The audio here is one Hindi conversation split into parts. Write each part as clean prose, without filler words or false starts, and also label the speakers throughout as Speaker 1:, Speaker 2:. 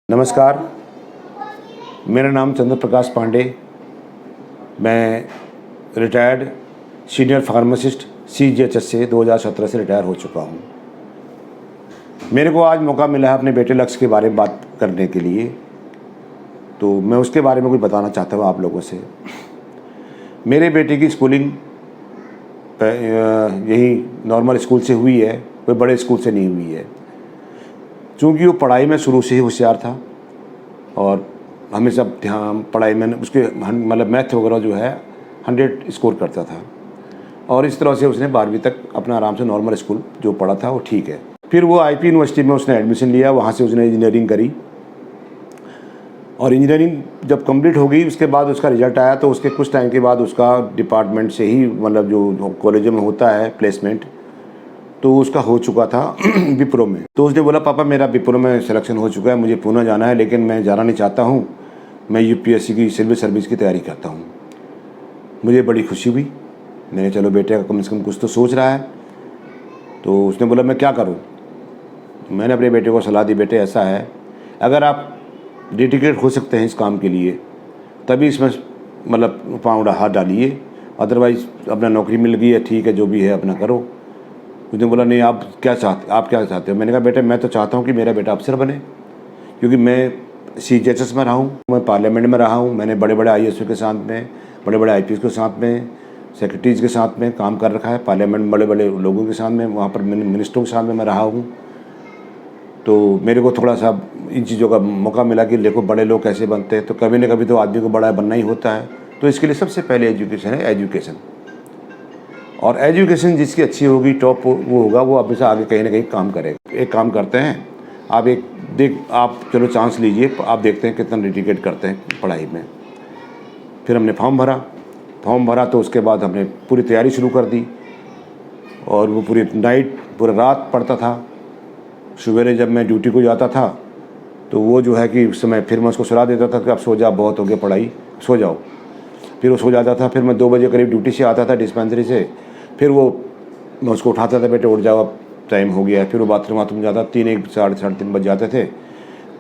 Speaker 1: नमस्कार, मेरा नाम चंद्र प्रकाश पांडे। मैं रिटायर्ड सीनियर फार्मासिस्ट सीजीएचएस से 2017 से रिटायर हो चुका हूँ। मेरे को आज मौका मिला है अपने बेटे लक्ष्य के बारे में बात करने के लिए, तो मैं उसके बारे में कुछ बताना चाहता हूँ आप लोगों से। मेरे बेटे की स्कूलिंग यही नॉर्मल स्कूल से हुई है, कोई बड़े स्कूल से नहीं हुई है। चूँकि वो पढ़ाई में शुरू से ही होशियार था और हमेशा ध्यान पढ़ाई में उसके मतलब मैथ वगैरह जो है 100 स्कोर करता था और इस तरह से उसने 12वीं तक अपना आराम से नॉर्मल स्कूल जो पढ़ा था वो ठीक है। फिर वो आईपी यूनिवर्सिटी में उसने एडमिशन लिया, वहाँ से उसने इंजीनियरिंग करी और इंजीनियरिंग जब कंप्लीट हो गई उसके बाद उसका रिजल्ट आया तो उसके कुछ टाइम के बाद उसका डिपार्टमेंट से ही मतलब जो कॉलेजों में होता है प्लेसमेंट, तो उसका हो चुका था विप्रो में। तो उसने बोला पापा मेरा विप्रो में सिलेक्शन हो चुका है, मुझे पुणे जाना है, लेकिन मैं जाना नहीं चाहता हूँ, मैं यूपीएससी की सिविल सर्विस की तैयारी करता हूँ। मुझे बड़ी खुशी हुई, मैंने चलो बेटे का कम से कम कुछ तो सोच रहा है। तो उसने बोला मैं क्या करूँ। मैंने अपने बेटे को सलाह दी, बेटे ऐसा है अगर आप डेडिकेट हो सकते हैं इस काम के लिए तभी इसमें मतलब पाँव हाथ डालिए, अदरवाइज़ अपना नौकरी मिल गई है ठीक है, जो भी है अपना करो। उसने बोला नहीं आप क्या चाहते हो। मैंने कहा बेटे मैं तो चाहता हूँ कि मेरा बेटा अफसर बने, क्योंकि मैं सीजीएचएस में रहा हूँ, मैं पार्लियामेंट में रहा हूँ, मैंने बड़े बड़े आईएएस के साथ में, बड़े बड़े आईपीएस के साथ में, सेक्रेटरीज के साथ में काम कर रखा है, पार्लियामेंट में बड़े बड़े लोगों के साथ में, वहाँ पर मिनिस्टरों के साथ में मैं रहा हूँ। तो मेरे को थोड़ा सा इन चीज़ों का मौका मिला कि देखो बड़े लोग कैसे बनते हैं, तो कभी न कभी तो आदमी को बड़ा बनना ही होता है। तो इसके लिए सबसे पहले एजुकेशन है, एजुकेशन। और एजुकेशन जिसकी अच्छी होगी, टॉप वो होगा, वो हमेशा आगे कहीं ना कहीं काम करेगा। एक काम करते हैं, आप चलो चांस लीजिए, आप देखते हैं कितना डेडिकेट करते हैं पढ़ाई में। फिर हमने फॉर्म भरा तो उसके बाद हमने पूरी तैयारी शुरू कर दी और वो पूरी रात पढ़ता था। सवेरे जब मैं ड्यूटी को जाता था तो वो जो है कि उस समय फिर मैं उसको सलाह देता था कि आप सो जाओ, बहुत हो गया पढ़ाई, सो जाओ। फिर वो सो जाता था। फिर मैं 2 बजे करीब ड्यूटी से आता था डिस्पेंसरी से, फिर मैं उसको उठाता था, बेटे उठ जाओ अब टाइम हो गया है। फिर वो बाथरूम जाता, 3 बज जाते थे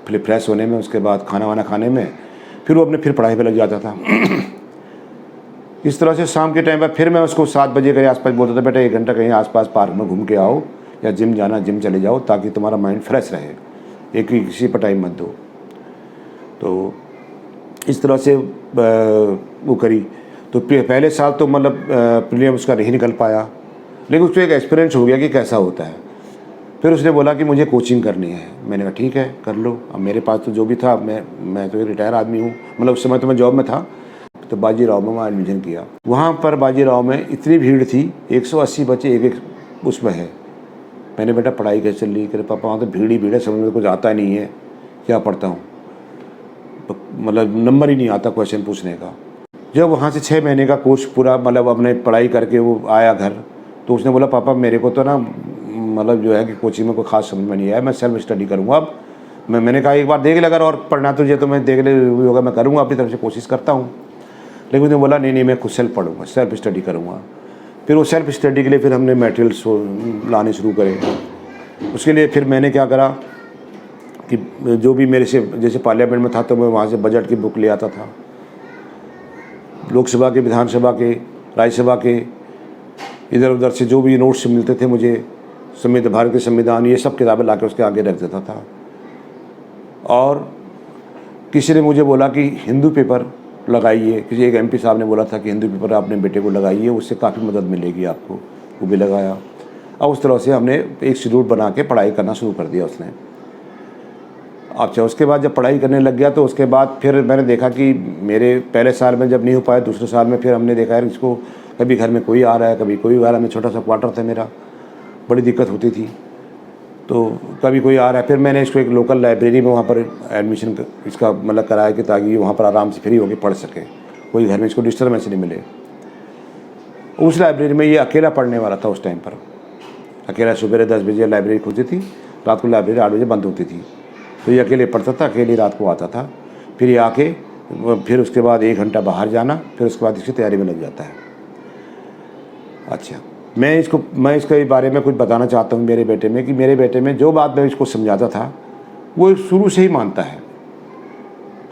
Speaker 1: फिर फ्रेश होने में, उसके बाद खाना वाना खाने में, फिर वो अपने पढ़ाई पे लग जाता था। इस तरह से शाम के टाइम पर फिर मैं उसको 7 बजे के आसपास बोलता था, बेटा 1 घंटा कहीं आसपास पार्क में घूम के आओ, या जिम जाना जिम चले जाओ, ताकि तुम्हारा माइंड फ्रेश रहे, एक ही किसी पर टाइम मत दो। तो इस तरह से वो करी। तो पहले साल तो मतलब प्रीलिम्स उसका नहीं निकल पाया, लेकिन उसको एक एक्सपीरियंस हो गया कि कैसा होता है। फिर उसने बोला कि मुझे कोचिंग करनी है। मैंने कहा ठीक है कर लो। अब मेरे पास तो जो भी था, मैं तो रिटायर आदमी हूँ, मतलब उस समय तो मैं जॉब में था। तो बाजीराव में वहाँ एडमिशन किया। वहाँ पर बाजीराव में इतनी भीड़ थी, 180 बच्चे एक उसमें है। मैंने बेटा पढ़ाई कैसे चल रही, करे पापा वहाँ तो भीड़ ही भीड़ है, समझ में कुछ आता नहीं है, क्या पढ़ता हूँ, मतलब नंबर ही नहीं आता क्वेश्चन पूछने का। जब वहाँ से 6 महीने का कोर्स पूरा मतलब अपने पढ़ाई करके वो आया घर, तो उसने बोला पापा मेरे को तो ना मतलब जो है कि कोचिंग में कोई खास समझ में नहीं आया, मैं सेल्फ स्टडी करूँगा अब। मैंने कहा एक बार देख ले, अगर और पढ़ना तुझे तो मैं देख ले होगा, मैं करूँगा, अपनी तरफ से कोशिश करता हूँ। लेकिन उसने बोला नहीं मैं खुद सेल्फ पढ़ूँगा, सेल्फ स्टडी करूँगा। फिर वो सेल्फ स्टडी के लिए फिर हमने मटेरियल्स लाने शुरू करे। उसके लिए फिर मैंने क्या करा कि जो भी मेरे से, जैसे पार्लियामेंट में था तो मैं वहाँ से बजट की बुक ले आता था, लोकसभा के, विधानसभा के, राज्यसभा के, इधर उधर से जो भी नोट्स मिलते थे मुझे, भारत के संविधान, ये सब किताबें ला के उसके आगे रख देता था। और किसी ने मुझे बोला कि हिंदू पेपर लगाइए, किसी एक एमपी साहब ने बोला था कि हिंदू पेपर अपने बेटे को लगाइए, उससे काफ़ी मदद मिलेगी आपको, वो भी लगाया। और उस तरह से हमने एक शेड्यूल बना के पढ़ाई करना शुरू कर दिया उसने। अच्छा, उसके बाद जब पढ़ाई करने लग गया तो उसके बाद फिर मैंने देखा कि मेरे पहले साल में जब नहीं हो पाया, दूसरे साल में फिर हमने देखा यार इसको कभी घर में कोई आ रहा है, कभी कोई आ रहा है। मैं छोटा सा क्वार्टर था मेरा, बड़ी दिक्कत होती थी, तो कभी कोई आ रहा है। फिर मैंने इसको एक लोकल लाइब्रेरी में वहाँ पर एडमिशन इसका मतलब कराया कि ताकि वहाँ पर आराम से फ्री होकर पढ़ सके, कोई घर में इसको डिस्टर्बेंस नहीं मिले। उस लाइब्रेरी में ये अकेला पढ़ने वाला था उस टाइम पर, अकेला। सुबह 10 बजे लाइब्रेरी खुलती थी, रात को लाइब्रेरी 8 बजे बंद होती थी। तो ये अकेले पढ़ता था, अकेले रात को आता था, फिर ये आके फिर उसके बाद 1 घंटा बाहर जाना, फिर उसके बाद इसकी तैयारी में लग जाता है। अच्छा, मैं इसके बारे में कुछ बताना चाहता हूँ मेरे बेटे में, कि मेरे बेटे में जो बात मैं इसको समझाता था वो शुरू से ही मानता है।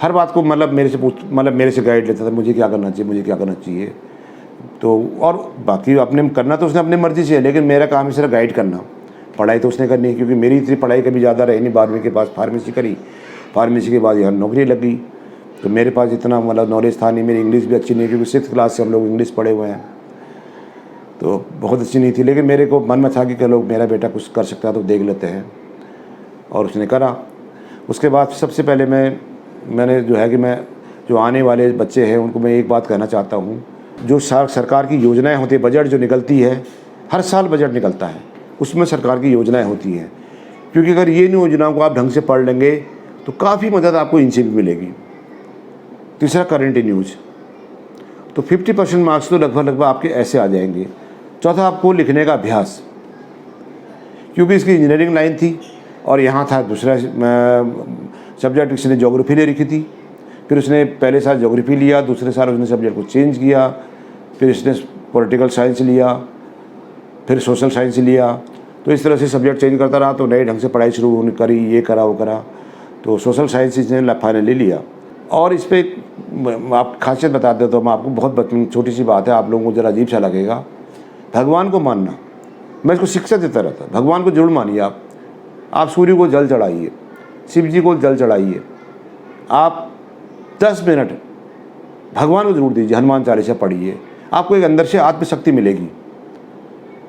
Speaker 1: हर बात को मेरे से गाइड लेता था, मुझे क्या करना चाहिए, मुझे क्या करना चाहिए। तो और बाकी अपने करना तो उसने अपनी मर्ज़ी से है, लेकिन मेरा काम है सिर्फ गाइड करना। पढ़ाई तो उसने करनी है, क्योंकि मेरी इतनी पढ़ाई कभी ज़्यादा रही नहीं। 12वीं के पास फार्मेसी करी, फार्मेसी के बाद यहाँ नौकरी लग गई, तो मेरे पास इतना नॉलेज था नहीं। मेरी इंग्लिश भी अच्छी नहीं, क्योंकि 6th क्लास से हम लोग इंग्लिश पढ़े हुए हैं, तो बहुत अच्छी नहीं थी। लेकिन मेरे को मन में था कि चलो मेरा बेटा कुछ कर सकता है तो देख लेते हैं, और उसने करा। उसके बाद सबसे पहले मैंने जो है कि मैं जो आने वाले बच्चे हैं उनको मैं एक बात कहना चाहता हूँ, जो सरकार की योजनाएं होती है, बजट जो निकलती है, हर साल बजट निकलता है, उसमें सरकार की योजनाएं होती हैं। क्योंकि अगर ये योजनाओं को आप ढंग से पढ़ लेंगे तो काफ़ी मदद आपको इनसे भी मिलेगी। तीसरा, करंट न्यूज़, तो 50% मार्क्स तो लगभग आपके ऐसे आ जाएंगे। चौथा, आपको लिखने का अभ्यास, क्योंकि इसकी इंजीनियरिंग लाइन थी और यहाँ था दूसरा सब्जेक्ट, इसने ज्योग्राफी ले रखी थी। फिर उसने पहले साल ज्योग्राफी लिया, दूसरे साल उसने सब्जेक्ट को चेंज किया, फिर इसने पॉलिटिकल साइंस लिया, फिर सोशल साइंस लिया। तो इस तरह से सब्जेक्ट चेंज करता रहा, तो नए ढंग से पढ़ाई शुरू करी, ये करा वो करा। तो सोशल साइंस इसने फाइनली लिया। और इस पर आप खासियत बता दें तो मैं आपको, बहुत छोटी सी बात है, आप लोगों को ज़रा अजीब सा लगेगा। भगवान को मानना, मैं इसको शिक्षा देता रहता, भगवान को जरूर मानिए। आप सूर्य को जल चढ़ाइए, शिव जी को जल चढ़ाइए, आप 10 मिनट भगवान को जरूर दीजिए, हनुमान चालीसा पढ़िए, आपको एक अंदर से आत्मशक्ति मिलेगी।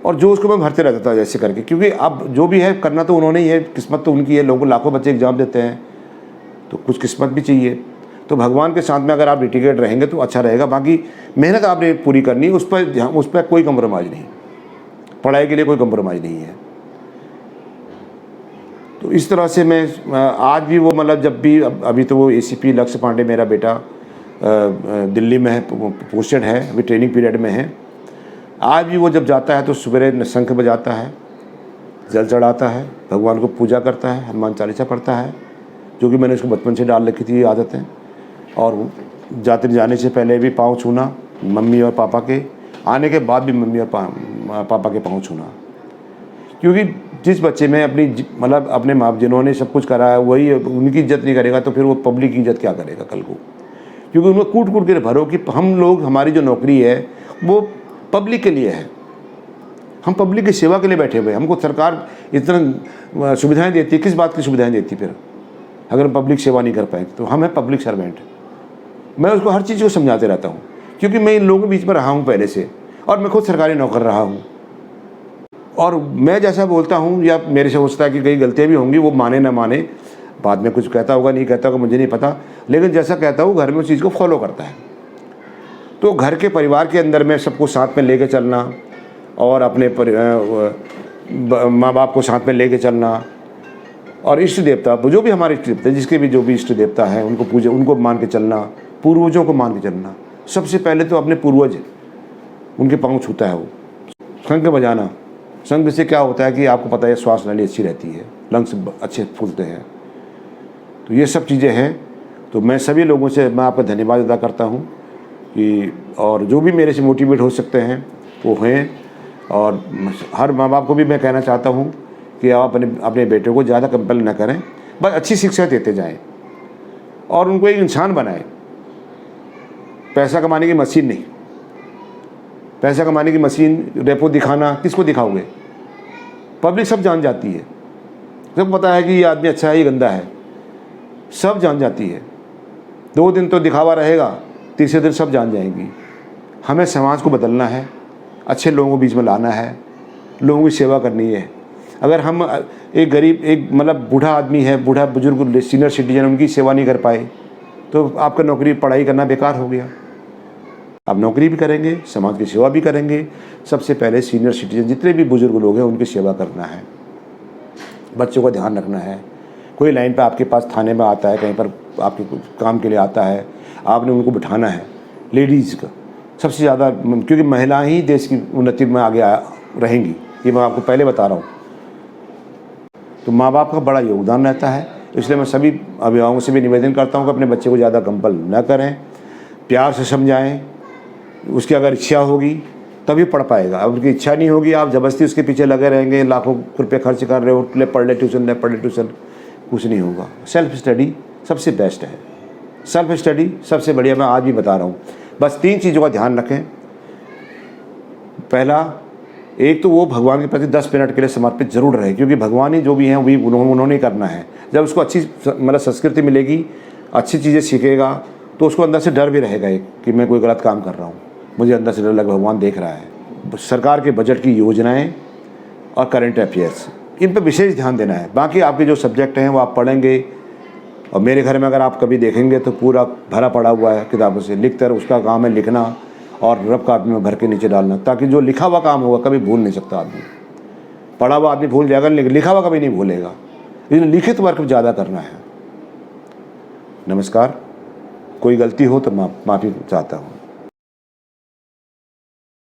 Speaker 1: और जो उसको मैं भरते रहता था जैसे करके, क्योंकि अब जो भी है करना तो उन्होंने ही है, किस्मत तो उनकी है। लोगों, लाखों बच्चे एग्जाम देते हैं, तो कुछ किस्मत भी चाहिए। तो भगवान के साथ में अगर आप डेडिकेट रहेंगे तो अच्छा रहेगा। बाकी मेहनत आपने पूरी करनी है, उस पर कोई कंप्रोमाइज़ नहीं, पढ़ाई के लिए कोई कंप्रोमाइज़ नहीं है। तो इस तरह से मैं आज भी वो जब भी, अभी तो वो ACP लक्ष्य पांडे मेरा बेटा दिल्ली में है, पोस्टेड है, अभी ट्रेनिंग पीरियड में है। आज भी वो जब जाता है तो सुबह शंख बजाता है, जल चढ़ाता है, भगवान को पूजा करता है, हनुमान चालीसा पढ़ता है, जो कि मैंने उसको बचपन से डाल रखी थी ये आदतें। और जाने से पहले भी पाँव छूना मम्मी और पापा के, आने के बाद भी मम्मी और पापा के पाँव छूना। क्योंकि जिस बच्चे में अपने माँ जिन्होंने सब कुछ करा है वही उनकी इज्जत नहीं करेगा, तो फिर वो पब्लिक की इज्जत क्या करेगा कल को। क्योंकि उनको कूट कूट के भरो कि हम लोग, हमारी जो नौकरी है वो पब्लिक के लिए है, हम पब्लिक की सेवा के लिए बैठे हुए हैं। हमको सरकार इतना सुविधाएं देती है, किस बात की सुविधाएं देती फिर, अगर हम पब्लिक सेवा नहीं कर पाए तो। हम है पब्लिक सर्वेंट। मैं उसको हर चीज़ को समझाते रहता हूँ, क्योंकि मैं इन लोगों के बीच में रहा हूँ पहले से, और मैं खुद सरकारी नौकर रहा हूँ। और मैं जैसा बोलता हूँ, या मेरे से सोचता है कि कई गलतियाँ भी होंगी, वो माने ना माने, बाद में कुछ कहता होगा नहीं कहता होगा मुझे नहीं पता, लेकिन जैसा कहता हूँ घर में उस चीज़ को फॉलो करता है। तो घर के परिवार के अंदर में सबको साथ में लेके चलना, और अपने माँ बाप को साथ में लेके चलना, और इष्ट देवता जो भी हमारे इष्ट देवता, जिसके भी जो भी इष्ट देवता है उनको पूजा, उनको मान के चलना, पूर्वजों को मान के चलना। सबसे पहले तो अपने पूर्वज, उनके पाँव छूता है वो। शंख बजाना, शंख से क्या होता है कि आपको पता है श्वास नली अच्छी रहती है, लंग्स अच्छे फूलते हैं। तो ये सब चीज़ें हैं। तो मैं सभी लोगों से मैं आपका धन्यवाद अदा करता हूँ कि, और जो भी मेरे से मोटिवेट हो सकते हैं वो हैं। और हर माँ बाप को भी मैं कहना चाहता हूँ कि आप अपने बेटे को ज़्यादा कंपेल ना करें, बस अच्छी शिक्षा देते जाएं और उनको एक इंसान बनाएं। पैसा कमाने की मशीन नहीं, पैसा कमाने की मशीन रेपो दिखाना, किसको दिखाओगे? पब्लिक सब जान जाती है, सब पता है कि ये आदमी अच्छा है, ये गंदा है, सब जान जाती है। 2 दिन तो दिखावा रहेगा, तीसरे दिन सब जान जाएंगी। हमें समाज को बदलना है, अच्छे लोगों को बीच में लाना है, लोगों की सेवा करनी है। अगर हम एक गरीब, एक बूढ़ा आदमी है, बूढ़ा बुजुर्ग सीनियर सिटीजन, उनकी सेवा नहीं कर पाए तो आपका नौकरी पढ़ाई करना बेकार हो गया। आप नौकरी भी करेंगे, समाज की सेवा भी करेंगे। सबसे पहले सीनियर सिटीजन जितने भी बुजुर्ग लोग हैं उनकी सेवा करना है, बच्चों का ध्यान रखना है। कोई लाइन पे आपके पास थाने में आता है, कहीं पर आपके काम के लिए आता है, आपने उनको बिठाना है। लेडीज़ का सबसे ज़्यादा, क्योंकि महिलाएं ही देश की उन्नति में आगे रहेंगी, ये मैं आपको पहले बता रहा हूँ। तो माँ बाप का बड़ा योगदान रहता है, इसलिए मैं सभी अभिभावकों से भी निवेदन करता हूँ कि अपने बच्चे को ज़्यादा कंपल न करें, प्यार से समझाएं। उसकी अगर इच्छा होगी तभी पढ़ पाएगा, अब उनकी इच्छा नहीं होगी, आप ज़बरदस्ती उसके पीछे लगे रहेंगे, लाखों रुपये खर्च कर रहे हो, ले पढ़ ले ट्यूशन, कुछ नहीं होगा। सेल्फ स्टडी सबसे बेस्ट है। सेल्फ स्टडी सबसे बढ़िया, मैं आज भी बता रहा हूँ। बस 3 चीज़ों का ध्यान रखें। पहला, एक तो वो भगवान के प्रति 10 मिनट के लिए समर्पित जरूर रहे, क्योंकि भगवान ही जो भी हैं वही उन्होंने करना है। जब उसको अच्छी मतलब संस्कृति मिलेगी, अच्छी चीज़ें सीखेगा, तो उसको अंदर से डर भी रहेगा एक कि मैं कोई गलत काम कर रहा हूँ, मुझे अंदर से डर लग, भगवान देख रहा है। सरकार के बजट की योजनाएं और करंट अफेयर्स, इन पर विशेष ध्यान देना है। बाकी आपके जो सब्जेक्ट हैं वो आप पढ़ेंगे, और मेरे घर में अगर आप कभी देखेंगे तो पूरा भरा पड़ा हुआ है किताबों से। लिखकर उसका काम है लिखना और रफ कापी में भर के नीचे डालना, ताकि जो लिखा हुआ काम होगा कभी भूल नहीं सकता आदमी। पढ़ा हुआ आदमी भूल जाएगा, लेकिन लिखा हुआ कभी नहीं भूलेगा। लेकिन लिखित वर्क ज़्यादा करना है। नमस्कार। कोई गलती हो तो माफ़ी चाहता हूँ।